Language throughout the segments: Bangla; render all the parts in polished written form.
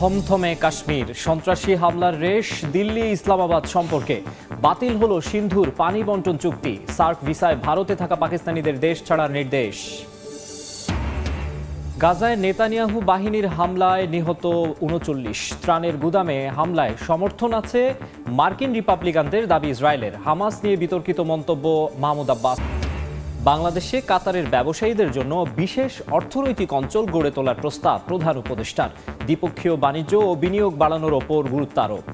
থমথমে কাশ্মীর, সন্ত্রাসী হামলার রেশ দিল্লি ইসলামাবাদ সম্পর্কে। বাতিল হলো সিন্ধুর পানি বন্টন চুক্তি। সার্ক ভিসায় ভারতে থাকা পাকিস্তানিদের দেশ ছাড়ার নির্দেশ। গাজায় নেতানিয়াহু বাহিনীর হামলায় নিহত ৩৯। ত্রাণের গুদামে হামলায় সমর্থন আছে মার্কিন রিপাবলিকানদের, দাবি ইসরায়েলের। হামাস নিয়ে বিতর্কিত মন্তব্য মাহমুদ আব্বাস। বাংলাদেশে কাতারের ব্যবসায়ীদের জন্য বিশেষ অর্থনৈতিক অঞ্চল গড়ে তোলার প্রস্তাব প্রধান উপদেষ্টার। দ্বিপক্ষীয় বাণিজ্য ও বিনিয়োগ বাড়ানোর ওপর গুরুত্ব আরোপ।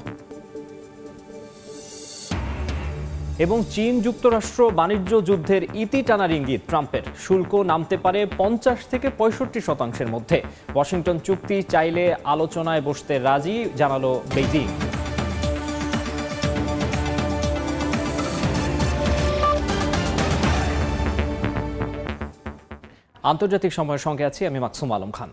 এবং চীন যুক্তরাষ্ট্র বাণিজ্য যুদ্ধের ইতি টানার ইঙ্গিত ট্রাম্পের। শুল্ক নামতে পারে ৫০ থেকে ৬৫% মধ্যে। ওয়াশিংটন চুক্তি চাইলে আলোচনায় বসতে রাজি, জানালো বেইজিং। আন্তর্জাতিক সময়ের সঙ্গে আছি আমি মাকসুম আলম খান।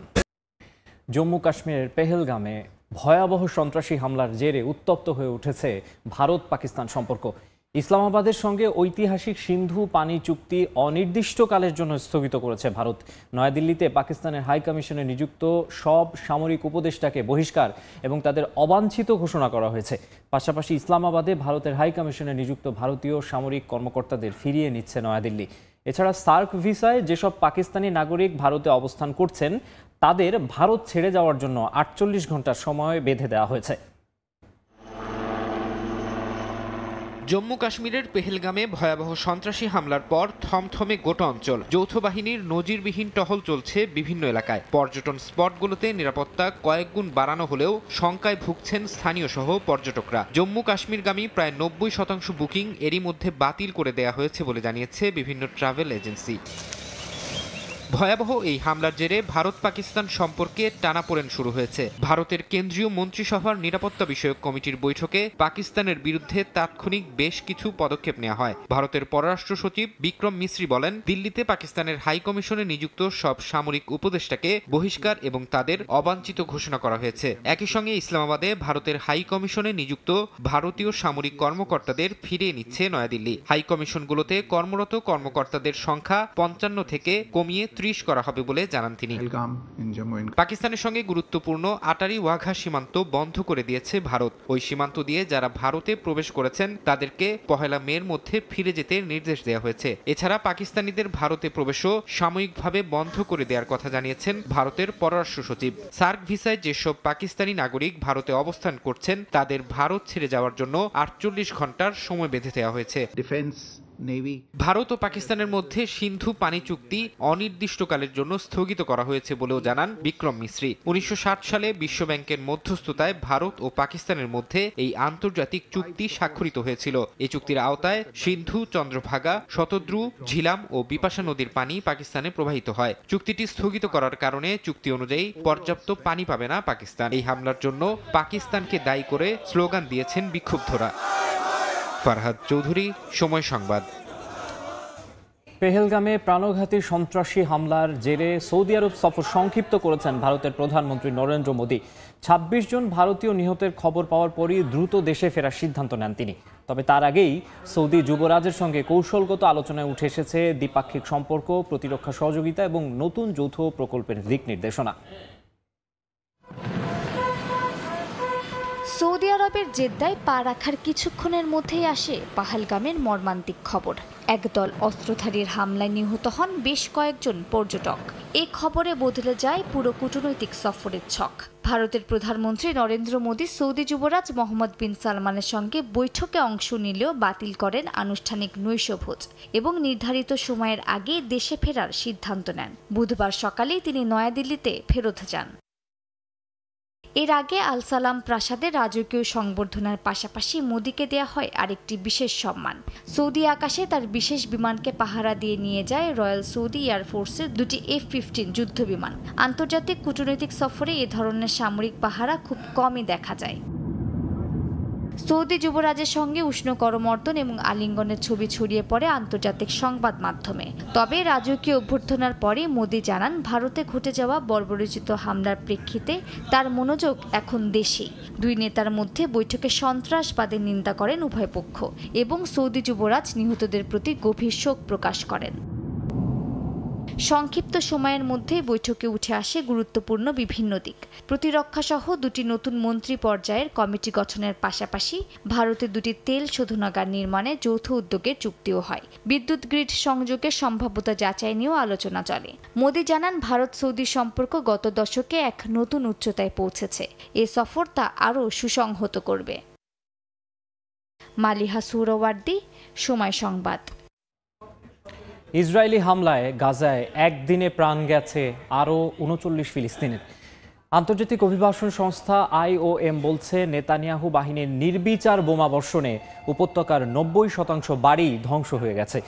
জম্মু কাশ্মীরের পেহেলগামে ভয়াবহ সন্ত্রাসী হামলার জেরে উত্তপ্ত হয়ে উঠেছে ভারত পাকিস্তান সম্পর্ক। ইসলামাবাদের সঙ্গে ঐতিহাসিক সিন্ধু পানি চুক্তি অনির্দিষ্টকালের জন্য স্থগিত করেছে ভারত। নয়াদিল্লিতে পাকিস্তানের হাই কমিশনে নিযুক্ত সব সামরিক উপদেষ্টাকে বহিষ্কার এবং তাদের অবাঞ্ছিত ঘোষণা করা হয়েছে। পাশাপাশি ইসলামাবাদে ভারতের হাই কমিশনে নিযুক্ত ভারতীয় সামরিক কর্মকর্তাদের ফিরিয়ে নিচ্ছে নয়াদিল্লি। এছাড়া সার্ক ভিসায় যেসব পাকিস্তানি নাগরিক ভারতে অবস্থান করছেন তাদের ভারত ছেড়ে যাওয়ার জন্য ৪৮ ঘন্টার সময় বেঁধে দেওয়া হয়েছে। জম্মু কাশ্মীরের পেহেলগামে ভয়াবহ সন্ত্রাসী হামলার পর থমথমে গোটা অঞ্চল। যৌথ বাহিনীর নজিরবিহীন টহল চলছে বিভিন্ন এলাকায়। পর্যটন স্পটগুলোতে নিরাপত্তা কয়েক গুণ বাড়ানো হলেও শঙ্কায় ভুগছেন স্থানীয় সহ পর্যটকরা। জম্মু কাশ্মীরগামী প্রায় ৯০% বুকিং এরই মধ্যে বাতিল করে দেয়া হয়েছে বলে জানিয়েছে বিভিন্ন ট্রাভেল এজেন্সি। ভয়াবহ এই হামলার জেরে ভারত পাকিস্তান সম্পর্কে টানাপোড়েন শুরু হয়েছে। ভারতের কেন্দ্রীয় মন্ত্রিসভার নিরাপত্তা বিষয়ক কমিটির বৈঠকে পাকিস্তানের বিরুদ্ধে তাৎক্ষণিক বেশ কিছু পদক্ষেপ নেওয়া হয়। ভারতের পররাষ্ট্র সচিব বিক্রম মিশ্রি বলেন, দিল্লিতে পাকিস্তানের হাই কমিশনে নিযুক্ত সব সামরিক উপদেষ্টাকে বহিষ্কার এবং তাদের অবাঞ্ছিত ঘোষণা করা হয়েছে। একই সঙ্গে ইসলামাবাদে ভারতের হাই কমিশনে নিযুক্ত ভারতীয় সামরিক কর্মকর্তাদের ফিরিয়ে নিচ্ছে নয়াদিল্লি। হাই কমিশনগুলোতে কর্মরত কর্মকর্তাদের সংখ্যা ৫৫ থেকে কমিয়ে ৩০ করা হবে বলে জানান তিনি। পাকিস্তানের সঙ্গে গুরুত্বপূর্ণ আটারি ওয়াঘা সীমান্ত বন্ধ করে দিয়েছে ভারত। ওই সীমান্ত দিয়ে যারা ভারতে প্রবেশ করেছেন তাদেরকে ১ মের মধ্যে ফিরে যেতে নির্দেশ দেওয়া হয়েছে। এছাড়া পাকিস্তানিদের ভারতে প্রবেশও সাময়িকভাবে বন্ধ করে দেওয়ার কথা জানিয়েছেন ভারতের পররাষ্ট্র সচিব। সার্ক ভিসায় যেসব পাকিস্তানি নাগরিক ভারতে অবস্থান করছেন তাদের ভারত ছেড়ে যাওয়ার জন্য ৪৮ ঘন্টার সময় বেঁধে দেওয়া হয়েছে। ভারত ও পাকিস্তানের মধ্যে সিন্ধু পানি চুক্তি অনির্দিষ্টকালের জন্য স্থগিত করা হয়েছে বলেও জানান বিক্রম মিশ্রি। ১৯৬০ সালে বিশ্বব্যাংকের মধ্যস্থতায় ভারত ও পাকিস্তানের মধ্যে এই আন্তর্জাতিক চুক্তি স্বাক্ষরিত হয়েছিল। এই চুক্তির আওতায় সিন্ধু, চন্দ্রভাগা, শতদ্রু, ঝিলাম ও বিপাশা নদীর পানি পাকিস্তানে প্রবাহিত হয়। চুক্তিটি স্থগিত করার কারণে চুক্তি অনুযায়ী পর্যাপ্ত পানি পাবে না পাকিস্তান। এই হামলার জন্য পাকিস্তানকে দায়ী করে স্লোগান দিয়েছেন বিক্ষুব্ধরা। ফারহাদ চৌধুরী, সময় সংবাদ। পেহেলগামে প্রাণঘাতী সন্ত্রাসী হামলার জেরে সৌদি আরব সফর সংক্ষিপ্ত করেছেন ভারতের প্রধানমন্ত্রী নরেন্দ্র মোদী। ২৬ জন ভারতীয় নিহতের খবর পাওয়ার পরই দ্রুত দেশে ফেরার সিদ্ধান্ত নেন তিনি। তবে তার আগেই সৌদি যুবরাজের সঙ্গে কৌশলগত আলোচনায় উঠে এসেছে দ্বিপাক্ষিক সম্পর্ক, প্রতিরক্ষা সহযোগিতা এবং নতুন যৌথ প্রকল্পের দিক নির্দেশনা। সৌদি আরবের জেদ্দায় পা রাখার কিছুক্ষণের মধ্যেই আসে পাহেলগামের মর্মান্তিক খবর। একদল অস্ত্রধারীর হামলায় নিহত হন বেশ কয়েকজন পর্যটক। এ খবরে বদলে যায় পুরো কূটনৈতিক সফরের ছক। ভারতের প্রধানমন্ত্রী নরেন্দ্র মোদী সৌদি যুবরাজ মোহাম্মদ বিন সালমানের সঙ্গে বৈঠকে অংশ নিলেও বাতিল করেন আনুষ্ঠানিক নৈশভোজ এবং নির্ধারিত সময়ের আগে দেশে ফেরার সিদ্ধান্ত নেন। বুধবার সকালেই তিনি নয়াদিল্লিতে ফেরত যান। এর আগে আল সালাম প্রাসাদে রাজকীয় সংবর্ধনার পাশাপাশি মোদীকে দেয়া হয় আরেকটি বিশেষ সম্মান। সৌদি আকাশে তার বিশেষ বিমানকে পাহারা দিয়ে নিয়ে যায় রয়্যাল সৌদি এয়ারফোর্সের ২টি F-15 যুদ্ধ বিমান। আন্তর্জাতিক কূটনৈতিক সফরে এ ধরনের সামরিক পাহারা খুব কমই দেখা যায়। সৌদি যুবরাজের সঙ্গে উষ্ণ করমর্দন এবং আলিঙ্গনের ছবি ছড়িয়ে পড়ে আন্তর্জাতিক সংবাদ মাধ্যমে। তবে রাজকীয় অভ্যর্থনার পরে মোদি জানান, ভারতে ঘটে যাওয়া বর্বরোচিত হামলার প্রেক্ষিতে তার মনোযোগ এখন দেশেই। দুই নেতার মধ্যে বৈঠকে সন্ত্রাসবাদের নিন্দা করেন উভয় পক্ষ এবং সৌদি যুবরাজ নিহতদের প্রতি গভীর শোক প্রকাশ করেন। সংক্ষিপ্ত সময়ের মধ্যে বৈঠকে উঠে আসে গুরুত্বপূর্ণ বিভিন্ন দিক। প্রতিরক্ষা সহ 2টি নতুন মন্ত্রী পর্যায়ের কমিটি গঠনের পাশাপাশি ভারতে 2টি তেল শোধনাগার নির্মাণে যৌথ উদ্যোগের চুক্তিও হয়। বিদ্যুৎ গ্রিড সংযোগের সম্ভাব্যতা যাচাই নিয়েও আলোচনা চলে। মোদি জানান, ভারত সৌদি সম্পর্ক গত দশকে এক নতুন উচ্চতায় পৌঁছেছে। এ সফর তা আরও সুসংহত করবে। মালিহা সুহরাওয়ার্দী, সময় সংবাদ। ইসরায়েলি হামলায় গাজায় একদিনে প্রাণ গেছে আরও 39 ফিলিস্তিনের। আন্তর্জাতিক অভিবাসন সংস্থা IOM বলছে, নেতানিয়াহু বাহিনীর নির্বিচার বোমাবর্ষণে উপত্যকার 90% বাড়ি ধ্বংস হয়ে গেছে।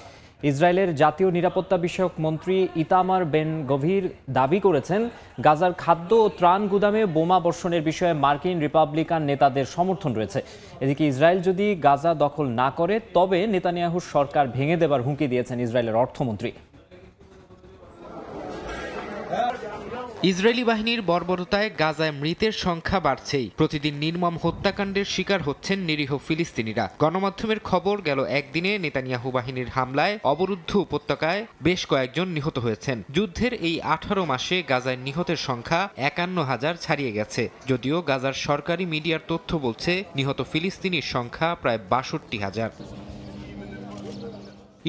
ইসরায়েলের জাতীয় নিরাপত্তা বিষয়ক মন্ত্রী ইতামার বেন গভির দাবি করেছেন, গাজার খাদ্য ও ত্রাণ গুদামে বোমা বর্ষণের বিষয়ে মার্কিন রিপাবলিকান নেতাদের সমর্থন রয়েছে। এদিকে ইসরায়েল যদি গাজা দখল না করে তবে নেতানিয়াহুর সরকার ভেঙে দেবার হুমকি দিয়েছেন ইসরায়েলের অর্থমন্ত্রী। ইসরায়েলি বাহিনীর বর্বরতায় গাজায় মৃতের সংখ্যা বাড়ছেই। প্রতিদিন নির্মম হত্যাকাণ্ডের শিকার হচ্ছেন নিরীহ ফিলিস্তিনিরা। গণমাধ্যমের খবর, গেল একদিনে নেতানিয়াহু বাহিনীর হামলায় অবরুদ্ধ উপত্যকায় বেশ কয়েকজন নিহত হয়েছেন। যুদ্ধের এই 18 মাসে গাজায় নিহতের সংখ্যা 51,000 ছাড়িয়ে গেছে। যদিও গাজার সরকারি মিডিয়ার তথ্য বলছে, নিহত ফিলিস্তিনির সংখ্যা প্রায় 62,000।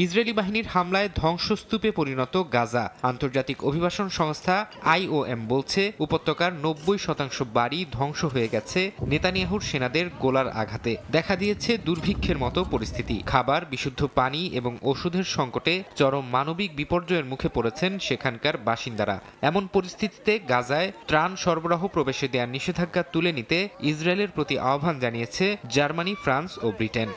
ইসরায়েলি বাহিনীর হামলায় ধ্বংসস্তূপে পরিণত গাজা। আন্তর্জাতিক অভিবাসন সংস্থা IOM বলছে, উপত্যকার 90% বাড়ি ধ্বংস হয়ে গেছে নেতানিয়াহুর সেনাদের গোলার আঘাতে। দেখা দিয়েছে দুর্ভিক্ষের মতো পরিস্থিতি। খাবার, বিশুদ্ধ পানি এবং ওষুধের সংকটে চরম মানবিক বিপর্যয়ের মুখে পড়েছেন সেখানকার বাসিন্দারা। এমন পরিস্থিতিতে গাজায় ত্রাণ সরবরাহ প্রবেশে দেয়া নিষেধাজ্ঞা তুলে নিতে ইসরায়েলের প্রতি আহ্বান জানিয়েছে জার্মানি, ফ্রান্স ও ব্রিটেন।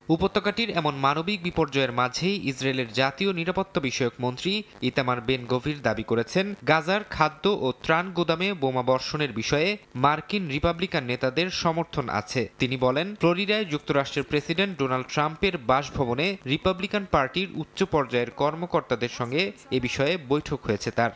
উপত্যকাটির এমন মানবিক বিপর্যয়ের মাঝেই ইসরায়েলের জাতীয় নিরাপত্তা বিষয়ক মন্ত্রী ইতামার বেন গভির দাবি করেছেন, গাজার খাদ্য ও ত্রাণ গুদামে বোমা বর্ষণের বিষয়ে মার্কিন রিপাবলিকান নেতাদের সমর্থন আছে। তিনি বলেন, ফ্লোরিডায় যুক্তরাষ্ট্রের প্রেসিডেন্ট ডোনাল্ড ট্রাম্পের বাসভবনে রিপাবলিকান পার্টির উচ্চ পর্যায়ের কর্মকর্তাদের সঙ্গে এ বিষয়ে বৈঠক হয়েছে তার।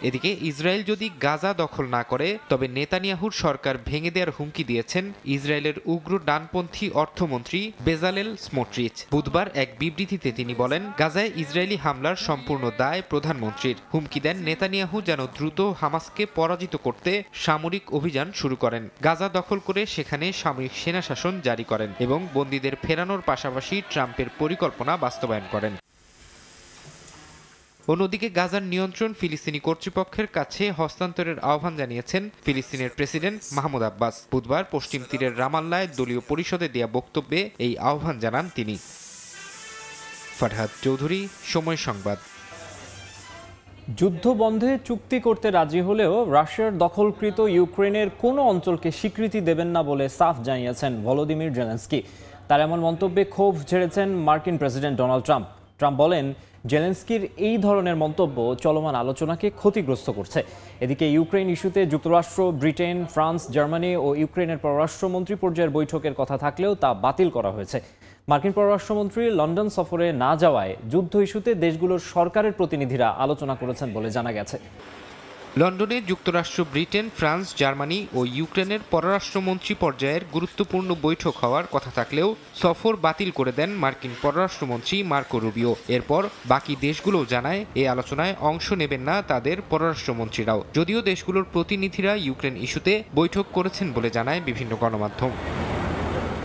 এদিকে ইসরায়েল যদি গাজা দখল না করে তবে নেতানিয়াহুর সরকার ভেঙে দেওয়ার হুমকি দিয়েছেন ইসরায়েলের উগ্র ডানপন্থী অর্থমন্ত্রী বেজালেল স্মোট্রিচ। বুধবার এক বিবৃতিতে তিনি বলেন, গাজায় ইসরায়েলি হামলার সম্পূর্ণ দায় প্রধানমন্ত্রীর। হুমকি দেন নেতানিয়াহু যেন দ্রুত হামাসকে পরাজিত করতে সামরিক অভিযান শুরু করেন, গাজা দখল করে সেখানে সামরিক সেনা শাসন জারি করেন এবং বন্দীদের ফেরানোর পাশাপাশি ট্রাম্পের পরিকল্পনা বাস্তবায়ন করেন। অন্যদিকে গাজার নিয়ন্ত্রণ ফিলিস্তিনি কর্তৃপক্ষের কাছে হস্তান্তরের আহ্বান জানিয়েছেন ফিলিস্তিনের প্রেসিডেন্ট মাহমুদ আব্বাস। বুধবার পশ্চিম তীরের রামাল্লায় দলীয় পরিষদে দেয়া বক্তব্যে এই আহ্বান জানান তিনি। ফারহাদ চৌধুরী, সময় সংবাদ। যুদ্ধ বন্ধে চুক্তি করতে রাজি হলেও রাশিয়ার দখলকৃত ইউক্রেনের কোনো অঞ্চলকে স্বীকৃতি দেবেন না বলে সাফ জানিয়েছেন ভলোদিমির জেলেনস্কি। তার এমন মন্তব্যে ক্ষোভ ঝেড়েছেন মার্কিন প্রেসিডেন্ট ডোনাল্ড ট্রাম্প। ট্রাম্প বলেন, জেলেনস্কির এই ধরনের মন্তব্য চলমান আলোচনাকে ক্ষতিগ্রস্ত করছে। এদিকে ইউক্রেন ইস্যুতে যুক্তরাষ্ট্র, ব্রিটেন, ফ্রান্স, জার্মানি ও ইউক্রেনের পররাষ্ট্রমন্ত্রী পর্যায়ের বৈঠকের কথা থাকলেও তা বাতিল করা হয়েছে। মার্কিন পররাষ্ট্রমন্ত্রী লন্ডন সফরে না যাওয়ায় যুদ্ধ ইস্যুতে দেশগুলোর সরকারের প্রতিনিধিরা আলোচনা করেছেন বলে জানা গেছে। লন্ডনে যুক্তরাষ্ট্র, ব্রিটেন, ফ্রান্স, জার্মানি ও ইউক্রেনের পররাষ্ট্রমন্ত্রী পর্যায়ের গুরুত্বপূর্ণ বৈঠক হওয়ার কথা থাকলেও সফর বাতিল করে দেন মার্কিন পররাষ্ট্রমন্ত্রী মার্কো রুবিও। এরপর বাকি দেশগুলোও জানায় এই আলোচনায় অংশ নেবেন না তাদের পররাষ্ট্রমন্ত্রীরাও। যদিও দেশগুলোর প্রতিনিধিরা ইউক্রেন ইস্যুতে বৈঠক করেছেন বলে জানায় বিভিন্ন গণমাধ্যম।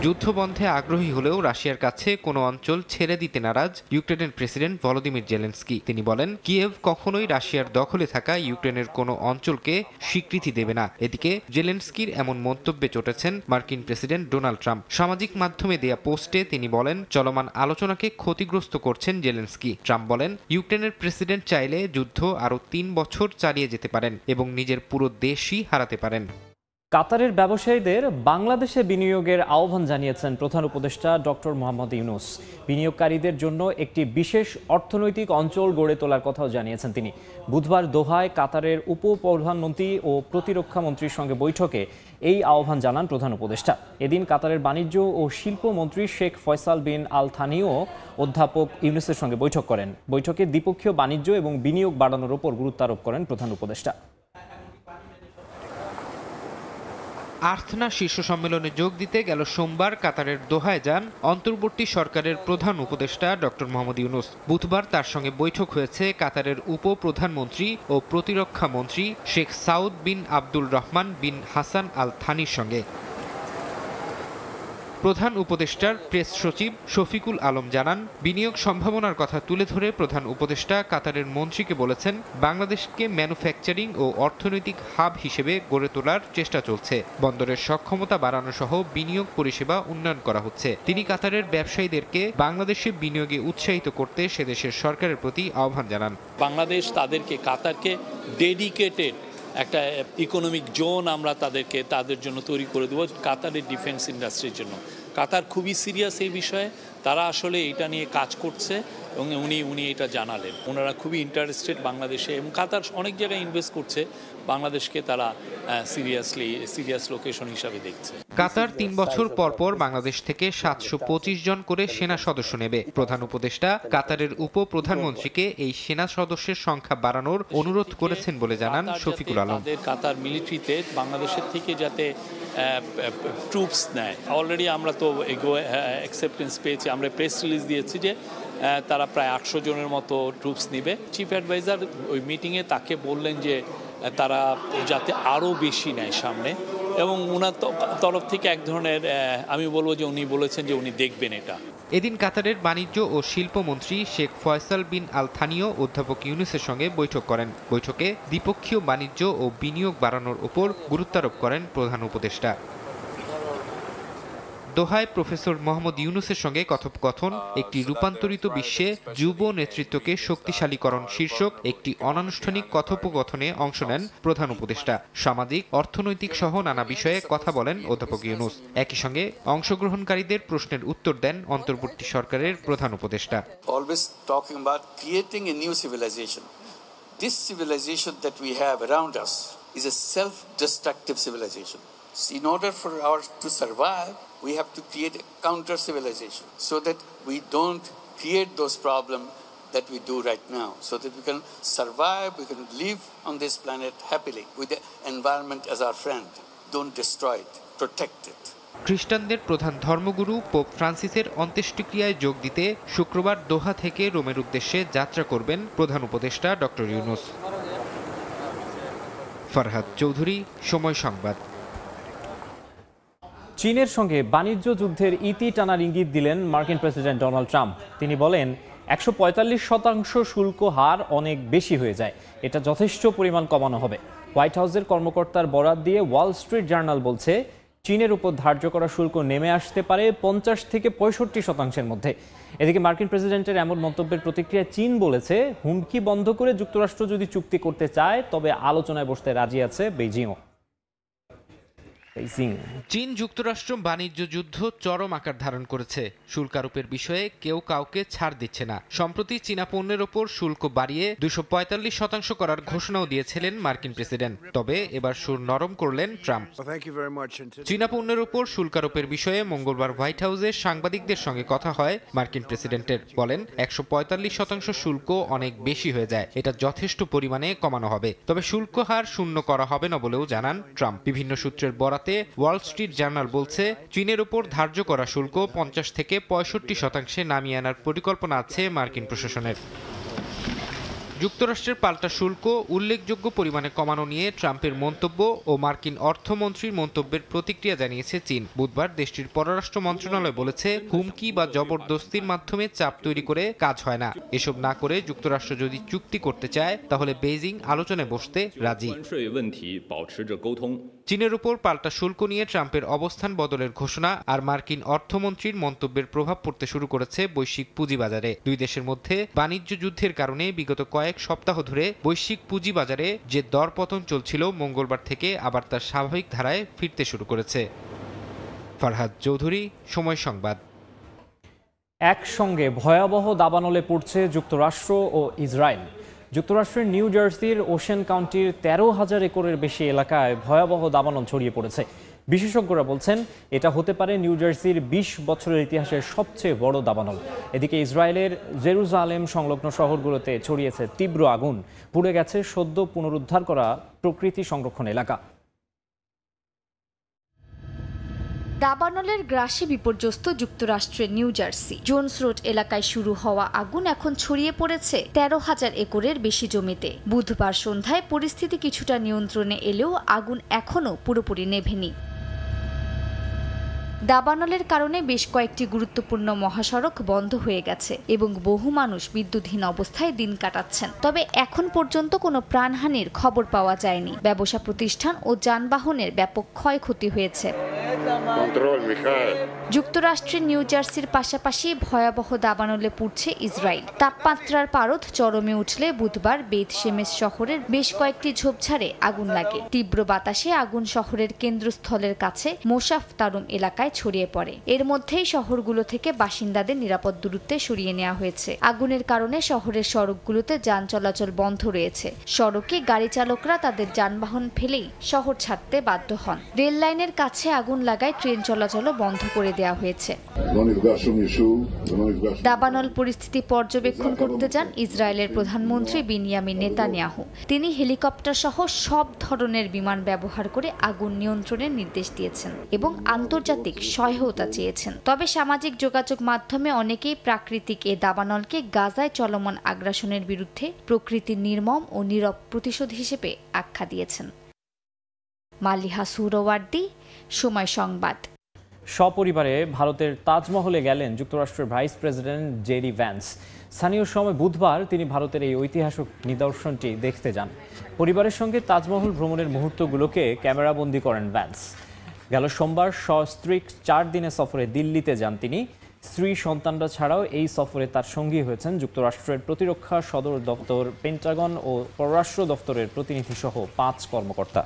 যুদ্ধবন্ধে আগ্রহী হলেও রাশিয়ার কাছে কোনো অঞ্চল ছেড়ে দিতে নারাজ ইউক্রেনের প্রেসিডেন্ট ভলোদিমির জেলেনস্কি। তিনি বলেন, কিয়েভ কখনোই রাশিয়ার দখলে থাকা ইউক্রেনের কোনো অঞ্চলকে স্বীকৃতি দেবে না। এদিকে জেলেনস্কির এমন মন্তব্যে চটেছেন মার্কিন প্রেসিডেন্ট ডোনাল্ড ট্রাম্প। সামাজিক মাধ্যমে দেয়া পোস্টে তিনি বলেন, চলমান আলোচনাকে ক্ষতিগ্রস্ত করছেন জেলেনস্কি। ট্রাম্প বলেন, ইউক্রেনের প্রেসিডেন্ট চাইলে যুদ্ধ আরও 3 বছর চালিয়ে যেতে পারেন এবং নিজের পুরো দেশই হারাতে পারেন। কাতারের ব্যবসায়ীদের বাংলাদেশে বিনিয়োগের আহ্বান জানিয়েছেন প্রধান উপদেষ্টা ডক্টর মোহাম্মদ ইউনূস। বিনিয়োগকারীদের জন্য একটি বিশেষ অর্থনৈতিক অঞ্চল গড়ে তোলার কথাও জানিয়েছেন তিনি। বুধবার দোহায় কাতারের উপপ্রধানমন্ত্রী ও প্রতিরক্ষা মন্ত্রীর সঙ্গে বৈঠকে এই আহ্বান জানান প্রধান উপদেষ্টা। এদিন কাতারের বাণিজ্য ও শিল্প মন্ত্রী শেখ ফয়সাল বিন আল থানিও অধ্যাপক ইউনূসের সঙ্গে বৈঠক করেন। বৈঠকে দ্বিপক্ষীয় বাণিজ্য এবং বিনিয়োগ বাড়ানোর উপর গুরুত্ব আরোপ করেন প্রধান উপদেষ্টা। আর্থনা শীর্ষ সম্মেলনে যোগ দিতে গেল সোমবার কাতারের দোহায় যান অন্তর্বর্তী সরকারের প্রধান উপদেষ্টা ডক্টর মোহাম্মদ ইউনূস। বুধবার তার সঙ্গে বৈঠক হয়েছে কাতারের উপপ্রধানমন্ত্রী ও প্রতিরক্ষা মন্ত্রী শেখ সাউদ বিন আব্দুল রহমান বিন হাসান আল থানির সঙ্গে। প্রধান উপদেষ্টার প্রেস সচিব শফিকুল আলম জানান, বিনিয়োগ সম্ভাবনার কথা তুলে ধরে প্রধান উপদেষ্টা কাতারের মন্ত্রীকে বলেছেন, বাংলাদেশকে ম্যানুফ্যাকচারিং ও অর্থনৈতিক হাব হিসেবে গড়ে তোলার চেষ্টা চলছে। বন্দরের সক্ষমতা বাড়ানো সহ বিনিয়োগ পরিষেবা উন্নয়ন করা হচ্ছে। তিনি কাতারের ব্যবসায়ীদেরকে বাংলাদেশে বিনিয়োগে উৎসাহিত করতে সেদেশের সরকারের প্রতি আহ্বান জানান। বাংলাদেশ কাতারকে ডেডিকেটেড একটা ইকোনমিক জোন আমরা তাদের জন্য তৈরি করে দেবো কাতারের ডিফেন্স ইন্ডাস্ট্রির জন্য। কাতার খুবই সিরিয়াস এই বিষয়ে, তারা আসলে এটা নিয়ে কাজ করছে এবং উনি এটা জানালেন। ওনারা খুবই ইন্টারেস্টেড বাংলাদেশে এবং কাতার অনেক জায়গায় ইনভেস্ট করছে, বাংলাদেশকে তারা সিরিয়াস লোকেশন হিসাবে দেখছে। কাতার ৩ বছর পর পর বাংলাদেশ থেকে ৭২৫ জন করে সেনা সদস্য নেবে। প্রধান উপদেষ্টা কাতারের উপপ্রধানমন্ত্রীকে এই সেনা সদস্যের সংখ্যা বাড়ানোর অনুরোধ করেছেন বলে জানান শফিকুল আলম। কাতার মিলিটারিতে বাংলাদেশের থেকে যাতে ট্রুপস নেয়, অলরেডি আমরা তো অ্যাকসেপ্টেন্স পেয়েছি, আমরা প্রেস রিলিজ দিয়েছি যে তারা প্রায় ৮০০ জনের মতো ট্রুপস নিবে। চিফ অ্যাডভাইজার ওই মিটিংয়ে তাকে বললেন যে তারা যাতে আরও বেশি নেয় সামনে, এবং ওনার তরফ থেকে এক ধরনের আমি বলবো যে উনি বলেছেন যে উনি দেখবেন এটা। এদিন কাতারের বাণিজ্য ও শিল্পমন্ত্রী শেখ ফয়সাল বিন আল থানিও অধ্যাপক ইউনূসের সঙ্গে বৈঠক করেন। বৈঠকে দ্বিপক্ষীয় বাণিজ্য ও বিনিয়োগ বাড়ানোর উপর গুরুত্বারোপ করেন প্রধান উপদেষ্টা। দোহায় প্রফেসর মোহাম্মদ ইউনূসের সঙ্গে কথোপকথন একটি রূপান্তরিত বিশ্বে যুব নেতৃত্বকে শক্তিশালীকরণ শীর্ষক একটি অনানুষ্ঠানিক কথোপকথনে অংশ নেন প্রধান উপদেষ্টা। সামাজিক, অর্থনৈতিক সহ নানা বিষয়ে কথা বলেন অধ্যাপক ইউনূস। একই সঙ্গে অংশগ্রহণকারীদের প্রশ্নের উত্তর দেন অন্তর্বর্তী সরকারের প্রধান উপদেষ্টা। Always talking about creating a new civilization. This civilization that we have around us is a self-destructive civilization. In order for ours to survive, we have to create a counter civilization so that we don't create those problems that we do right now, so that we can survive, we can live on this planet happily with the environment as our friend. Don't destroy it, protect it. খ্রিস্টানদের প্রধান ধর্মগুরু পোপ ফ্রান্সিসের অন্ত্যেষ্টিক্রিয়ায় যোগ দিতে শুক্রবার দোহা থেকে রোমের উদ্দেশ্যে যাত্রা করবেন প্রধান উপদেষ্টা ডক্টর ইউনূস। ফরহাদ চৌধুরী, সময় সংবাদ। চীনের সঙ্গে বাণিজ্য যুদ্ধের ইতি টানার ইঙ্গিত দিলেন মার্কিন প্রেসিডেন্ট ডোনাল্ড ট্রাম্প। তিনি বলেন, ১৪৫% শুল্ক হার অনেক বেশি হয়ে যায়, এটা যথেষ্ট পরিমাণ কমানো হবে। হোয়াইট হাউসের কর্মকর্তার বরাত দিয়ে ওয়াল স্ট্রিট জার্নাল বলছে, চীনের উপর ধার্য করা শুল্ক নেমে আসতে পারে ৫০ থেকে ৬৫% মধ্যে। এদিকে মার্কিন প্রেসিডেন্টের এমন মন্তব্যের প্রতিক্রিয়ায় চীন বলেছে, হুমকি বন্ধ করে যুক্তরাষ্ট্র যদি চুক্তি করতে চায় তবে আলোচনায় বসতে রাজি আছে বেইজিংও। চীন যুক্তরাষ্ট্র বাণিজ্য যুদ্ধ চরম আকার ধারণ করেছে। শুল্ক আরোপের বিষয়ে কেউ কাউকে ছাড় দিচ্ছে না। সম্প্রতি চীনা পণ্যের ওপর শুল্ক বাড়িয়ে ২৪৫% করার ঘোষণাও দিয়েছিলেন মার্কিন প্রেসিডেন্ট। তবে এবার সুর নরম করলেন ট্রাম্প। চীনা পণ্যের ওপর শুল্ক আরোপের বিষয়ে মঙ্গলবার হোয়াইট হাউসে সাংবাদিকদের সঙ্গে কথা হয় মার্কিন প্রেসিডেন্টের। বলেন, ১৪৫% শুল্ক অনেক বেশি হয়ে যায়, এটা যথেষ্ট পরিমাণে কমানো হবে। তবে শুল্ক হার শূন্য করা হবে না বলেও জানান ট্রাম্প। বিভিন্ন সূত্রের বরাতে ওয়াল স্ট্রিট জার্নাল বলছে, চীনের উপর ধার্য করা শুল্ক ৫০ থেকে ৬৫% নামিয়ে আনার পরিকল্পনা আছে মার্কিন প্রশাসনের। যুক্তরাষ্ট্রের পাল্টা শুল্ক উল্লেখযোগ্য পরিমাণে কমানো নিয়ে ট্রাম্পের মন্তব্য ও মার্কিন অর্থমন্ত্রীর মন্তব্যের প্রতিক্রিয়া জানিয়েছে চীন। বুধবার দেশটির পররাষ্ট্র মন্ত্রণালয় বলেছে, হুমকি বা জবরদস্তির মাধ্যমে চাপ তৈরি করে কাজ হয় না। এসব না করে যুক্তরাষ্ট্র যদি চুক্তি করতে চায় তাহলে বেইজিং আলোচনায় বসতে রাজি। চীনের উপর পাল্টা শুল্ক নিয়ে ট্রাম্পের অবস্থান বদলের ঘোষণা আর মার্কিন অর্থমন্ত্রীর মন্তব্যের প্রভাব পড়তে শুরু করেছে বৈশ্বিক পুঁজিবাজারে। দুই দেশের মধ্যে বাণিজ্য যুদ্ধের কারণে বিগত কয়েক সপ্তাহ ধরে বৈশ্বিক পুঁজিবাজারে যে দরপতন চলছিল, মঙ্গলবার থেকে আবার তার স্বাভাবিক ধারায় ফিরতে শুরু করেছে। ফরহাদ চৌধুরী, সময় সংবাদ। একসঙ্গে ভয়াবহ দাবানলে পড়ছে যুক্তরাষ্ট্র ও ইসরায়েল। যুক্তরাষ্ট্রের নিউ জার্সির ওশেন কাউন্টির ১৩,০০০ একরের বেশি এলাকায় ভয়াবহ দাবানল ছড়িয়ে পড়েছে। বিশেষজ্ঞরা বলছেন, এটা হতে পারে নিউ জার্সির ২০ বছরের ইতিহাসের সবচেয়ে বড় দাবানল। এদিকে ইসরায়েলের জেরুজালেম সংলগ্ন শহরগুলোতে ছড়িয়েছে তীব্র আগুন, পুড়ে গেছে সদ্য পুনরুদ্ধার করা প্রকৃতি সংরক্ষণ এলাকা। দাবানলের গ্রাসে বিপর্যস্ত যুক্তরাষ্ট্রের নিউ জার্সি জোনস রোড এলাকায় শুরু হওয়া আগুন এখন ছড়িয়ে পড়েছে 13,000 একরের বেশি জমিতে। বুধবার সন্ধ্যায় পরিস্থিতি কিছুটা নিয়ন্ত্রণে এলেও আগুন এখনও পুরোপুরি নেভেনি। দাবানলের কারণে বেশ কয়েকটি গুরুত্বপূর্ণ মহাসড়ক বন্ধ হয়ে গেছে এবং বহু মানুষ বিদ্যুৎহীন অবস্থায় দিন কাটাচ্ছেন। তবে এখন পর্যন্ত কোনো প্রাণহানির খবর পাওয়া যায়নি। ব্যবসা প্রতিষ্ঠান ও যানবাহনের ব্যাপক ক্ষয়ক্ষতি হয়েছে। যুক্তরাষ্ট্রের নিউ জার্সির পাশাপাশি ভয়াবহ দাবানলে পুড়ছে ইসরায়েল। তাপমাত্রার পারদ চরমে উঠলে বুধবার বেথ শেমেশ শহরের বেশ কয়েকটি ঝোপঝাড়ে আগুন লাগে। তীব্র বাতাসে আগুন শহরের কেন্দ্রস্থলের কাছে মোশাফ তারুম এলাকায় ছড়িয়ে পড়ে। এর মধ্যেই শহরগুলো থেকে বাসিন্দাদের নিরাপদ দূরত্বে সরিয়ে নেওয়া হয়েছে। আগুনের কারণে শহরের সড়কগুলোতে যান চলাচল বন্ধ রয়েছে। সড়কে গাড়ি চালকরা তাদের যানবাহন ফেলেই শহর ছাড়তে বাধ্য হন। রেল লাইনের কাছে আগুন লাগায় ট্রেন চলাচলও বন্ধ করে দেওয়া হয়েছে। দাবানল পরিস্থিতি পর্যবেক্ষণ করতে যান ইসরায়েলের প্রধানমন্ত্রী বিনিয়ামিন নেতানিয়াহু। তিনি হেলিকপ্টার সহ সব ধরনের বিমান ব্যবহার করে আগুন নিয়ন্ত্রণের নির্দেশ দিয়েছেন এবং আন্তর্জাতিক সহায়তা চেয়েছেন। তবে সামাজিক যোগাযোগ মাধ্যমে অনেকেই প্রাকৃতিক এ দাবানলকে গাজায় চলমান আগ্রাসনের বিরুদ্ধে প্রকৃতির নির্মম ও নীরব প্রতিশোধ হিসেবে আখ্যা দিয়েছেন। মালিহা সুহরাওয়ার্দী, সময় সংবাদ। সপরিবারে ভারতের তাজমহলে গেলেন যুক্তরাষ্ট্রের ভাইস প্রেসিডেন্ট জেডি ভ্যান্স। স্থানীয় সময় বুধবার তিনি ভারতের এই ঐতিহাসিক নিদর্শনটি দেখতে যান। পরিবারের সঙ্গে তাজমহল ভ্রমণের মুহূর্তগুলোকে ক্যামেরাবন্দি করেন ভ্যান্স। গেল সোমবার সস্ত্রীক 4 দিনের সফরে দিল্লিতে যান তিনি। স্ত্রী সন্তানরা ছাড়াও এই সফরে তার সঙ্গী হয়েছেন যুক্তরাষ্ট্রের প্রতিরক্ষা সদর দপ্তর, পেন্টাগন ও পররাষ্ট্র দপ্তরের প্রতিনিধি সহ 5 কর্মকর্তা।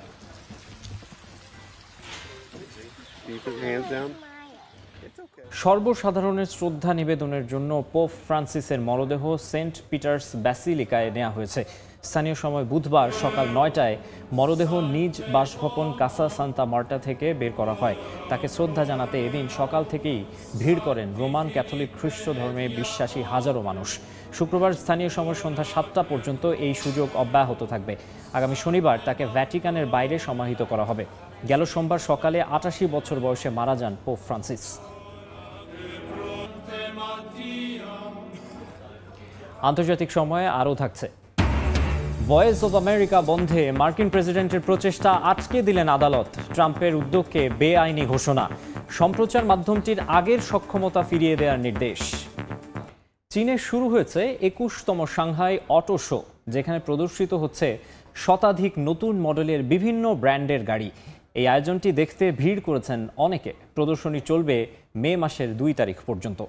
সর্বসাধারণের শ্রদ্ধা নিবেদনের জন্য পোপ ফ্রান্সিসের মরদেহ সেন্ট পিটার্স ব্যাসিলিকায় নেওয়া হয়েছে। স্থানীয় সময় বুধবার সকাল 9টায় মরদেহ নিজ বাসভবন কাসা সান্তা মার্টা থেকে বের করা হয়। তাকে শ্রদ্ধা জানাতে এদিন সকাল থেকেই ভিড় করেন রোমান ক্যাথলিক খ্রিস্ট ধর্মে বিশ্বাসী হাজারো মানুষ। শুক্রবার স্থানীয় সময় সন্ধ্যা 7টা পর্যন্ত এই সুযোগ অব্যাহত থাকবে। আগামী শনিবার তাকে ভ্যাটিকানের বাইরে সমাহিত করা হবে। গেল সোমবার সকালে 88 বছর বয়সে মারা যান পোপ ফ্রান্সিস। আন্তর্জাতিক সময়ে আরও থাকছে। ভয়েস অব আমেরিকা বন্ধে মার্কিন প্রেসিডেন্টের প্রচেষ্টা আটকে দিলেন আদালত। ট্রাম্পের উদ্যোগকে বেআইনি ঘোষণা। সম্প্রচার মাধ্যমটির আগের সক্ষমতা ফিরিয়ে দেওয়ার নির্দেশ। চীনে শুরু হয়েছে 21তম সাংহাই অটো শো, যেখানে প্রদর্শিত হচ্ছে শতাধিক নতুন মডেলের বিভিন্ন ব্র্যান্ডের গাড়ি। এই আয়োজনটি দেখতে ভিড় করেছেন অনেকে। প্রদর্শনী চলবে মে মাসের 2 তারিখ পর্যন্ত।